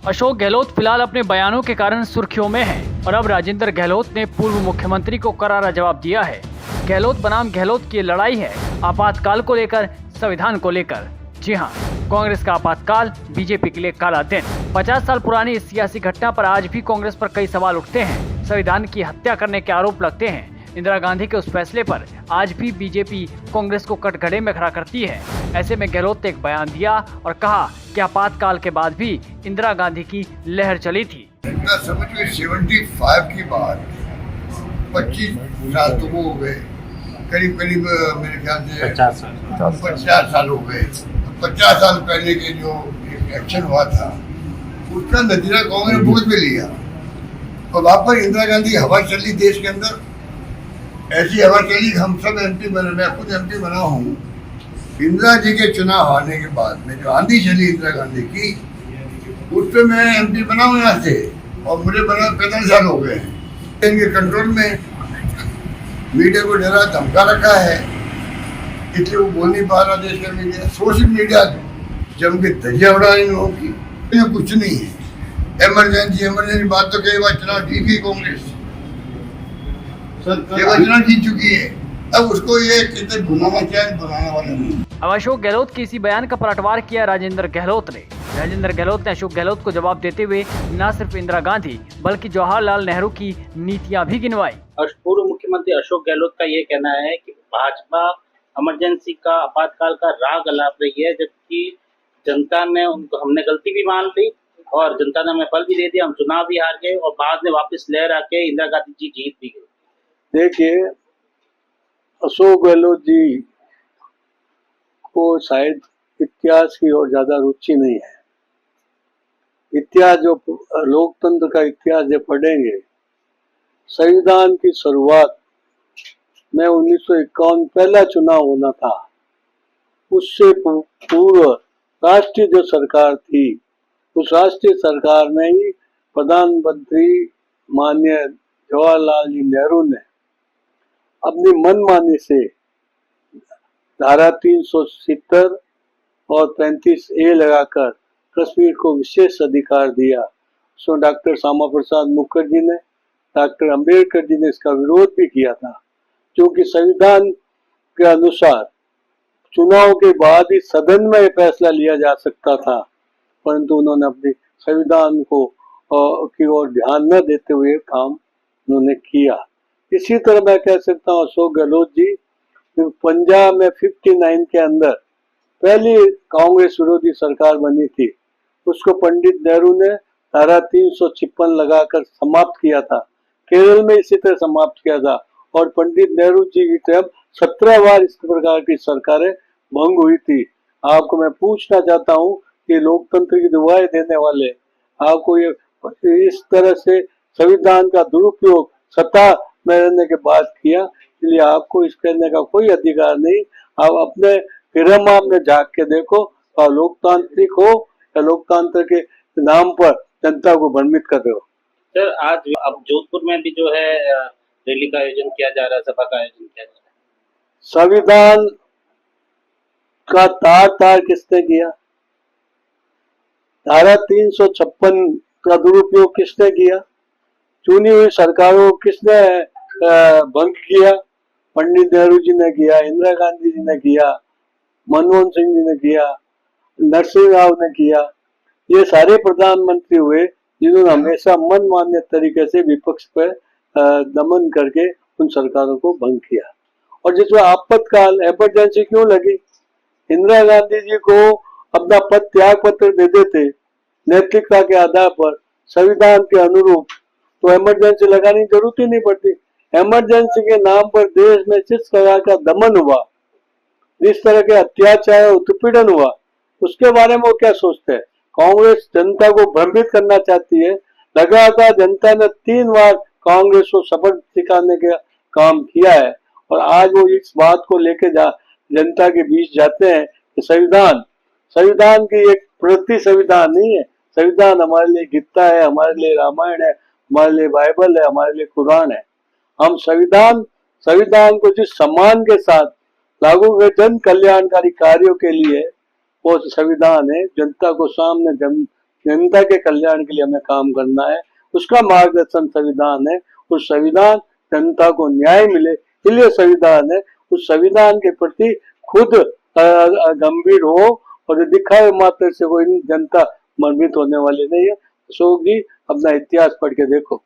अशोक गहलोत फिलहाल अपने बयानों के कारण सुर्खियों में हैं और अब राजेंद्र गहलोत ने पूर्व मुख्यमंत्री को करारा जवाब दिया है। गहलोत बनाम गहलोत की लड़ाई है आपातकाल को लेकर, संविधान को लेकर। जी हां, कांग्रेस का आपातकाल बीजेपी के लिए काला दिन। 50 साल पुरानी इस सियासी घटना पर आज भी कांग्रेस पर कई सवाल उठते हैं। संविधान की हत्या करने के आरोप लगते हैं। इंदिरा गांधी के उस फैसले पर आज भी बीजेपी कांग्रेस को कटघरे में खड़ा करती है। ऐसे में गहलोत ने एक बयान दिया और कहा कि आपातकाल के बाद भी इंदिरा गांधी की लहर चली थी। समझ में 75 की बात 25 साल तो वो हो गए, करीब मेरे ख्याल से 50 साल हो गए। 50 साल पहले के जो एक्शन हुआ था उसका नतीजा कांग्रेस ने भुगत में लिया और वहां पर इंदिरा गांधी हवा चली देश के अंदर। ऐसी हवा चली, हम सब एमपी बने, मैं खुद एमपी बना हूँ। इंदिरा जी के चुनाव आने के बाद में जो आंधी चली इंदिरा गांधी की, उस पर मैं एमपी बना हूँ यहाँ से और मुझे बना 45 साल हो गए हैं। इनके कंट्रोल में मीडिया को डरा धमका रखा है, इसलिए वो बोल नहीं पा रहा देश का मीडिया। सोशल मीडिया जम के धजिया उड़ा इन लोगों की, कुछ नहीं है। इमरजेंसी बात तो कई बार चुनाव जीत गई कांग्रेस, चुनाव जीत चुकी है। अब उसको ये कितने भुनाना चाहिए, भुनाने वाले नहीं। अब अशोक गहलोत के इसी बयान का पलटवार किया राजेंद्र गहलोत ने। राजेंद्र गहलोत ने अशोक गहलोत को जवाब देते हुए न सिर्फ इंदिरा गांधी बल्कि जवाहरलाल नेहरू की नीतियां भी गिनवाई। पूर्व मुख्यमंत्री अशोक गहलोत का ये कहना है कि भाजपा इमरजेंसी का, आपातकाल का राग अलाप रही है, जबकि जनता ने उनको, हमने गलती भी मान ली और जनता ने हमें फल भी दे दिया। हम चुनाव भी हार गए और बाद में वापस लहर आके इंदिरा गांधी जी जीत भी गई। देखिए, अशोक गहलोत जी को शायद इतिहास की और ज्यादा रुचि नहीं है। इतिहास जो लोकतंत्र का इतिहास जो पढ़ेंगे, संविधान की शुरुआत में 1951 पहला चुनाव होना था। उससे पूर्व राष्ट्रीय जो सरकार थी, उस राष्ट्रीय सरकार में ही प्रधानमंत्री माननीय जवाहरलाल जी नेहरू ने अपनी मनमानी से धारा 370 और 35A लगाकर कश्मीर को विशेष अधिकार दिया। सो डॉक्टर श्यामा प्रसाद मुखर्जी ने, डॉक्टर अंबेडकर जी ने इसका विरोध भी किया था, क्योंकि संविधान के अनुसार चुनाव के बाद ही सदन में फैसला लिया जा सकता था, परंतु उन्होंने अपने संविधान को की ओर ध्यान न देते हुए काम उन्होंने किया। इसी तरह मैं कह सकता हूँ अशोक गहलोत जी, पंजाब में 59 के अंदर पहली कांग्रेस विरोधी सरकार बनी थी, उसको पंडित नेहरू ने धारा 356 लगाकर समाप्त किया था। केरल में इसी तरह समाप्त किया था और पंडित नेहरू जी की तरफ 17 बार इस प्रकार की सरकारें भंग हुई थी। आपको मैं पूछना चाहता हूँ कि लोकतंत्र की दुआएं देने वाले आपको ये इस तरह से संविधान का दुरुपयोग सत्ता में रहने के बाद किया, इसलिए आपको इस करने का कोई अधिकार नहीं। आप अपने गृह में झांक के देखो, और लोकतांत्रिक हो या लोकतंत्र के नाम पर जनता को भ्रमित कर रहे हो। सर, आज अब जोधपुर में भी जो है रैली का आयोजन किया जा रहा है, सभा का आयोजन किया जा रहा है। संविधान का तार किसने किया? धारा 356 का दुरुपयोग किसने किया? चुनी हुई सरकारों को किसने भंग किया? पंडित नेहरू जी ने किया, इंदिरा गांधी जी ने किया, मनमोहन सिंह जी ने किया, नरसिंह राव ने किया। ये सारे प्रधानमंत्री हुए जिन्होंने हमेशा मनमान्य तरीके से विपक्ष पर दमन करके उन सरकारों को भंग किया। और जिसमें आपातकाल इमरजेंसी क्यों लगी? इंदिरा गांधी जी को अपना पद त्याग पत्र दे देते नैतिकता के आधार पर, संविधान के अनुरूप, तो इमरजेंसी लगाने की जरूरत ही नहीं पड़ती। इमरजेंसी के नाम पर देश में जिस तरह का दमन हुआ, जिस तरह के अत्याचार और उत्पीड़न हुआ, उसके बारे में वो क्या सोचते हैं? कांग्रेस जनता को भ्रमित करना चाहती है। लगातार जनता ने 3 बार कांग्रेस को शपथ सिखाने का काम किया है और आज वो इस बात को लेके जनता के बीच जाते हैं कि संविधान की एक प्रति संविधान नहीं है। संविधान हमारे लिए गीता है, हमारे लिए रामायण है, हमारे लिए बाइबल है, हमारे लिए कुरान है। हम संविधान को जिस सम्मान के साथ लागू कर जन कल्याणकारी कार्यों के लिए वो संविधान है, जनता को सामने जनता के कल्याण के लिए हमें काम करना है, उसका मार्गदर्शन संविधान है। उस संविधान जनता को न्याय मिले इसलिए संविधान है। उस संविधान के प्रति खुद गंभीर हो और दिखावे मात्र से कोई जनता मर्मित होने वाली नहीं है। अशोक जी, अपना इतिहास पढ़ के देखो।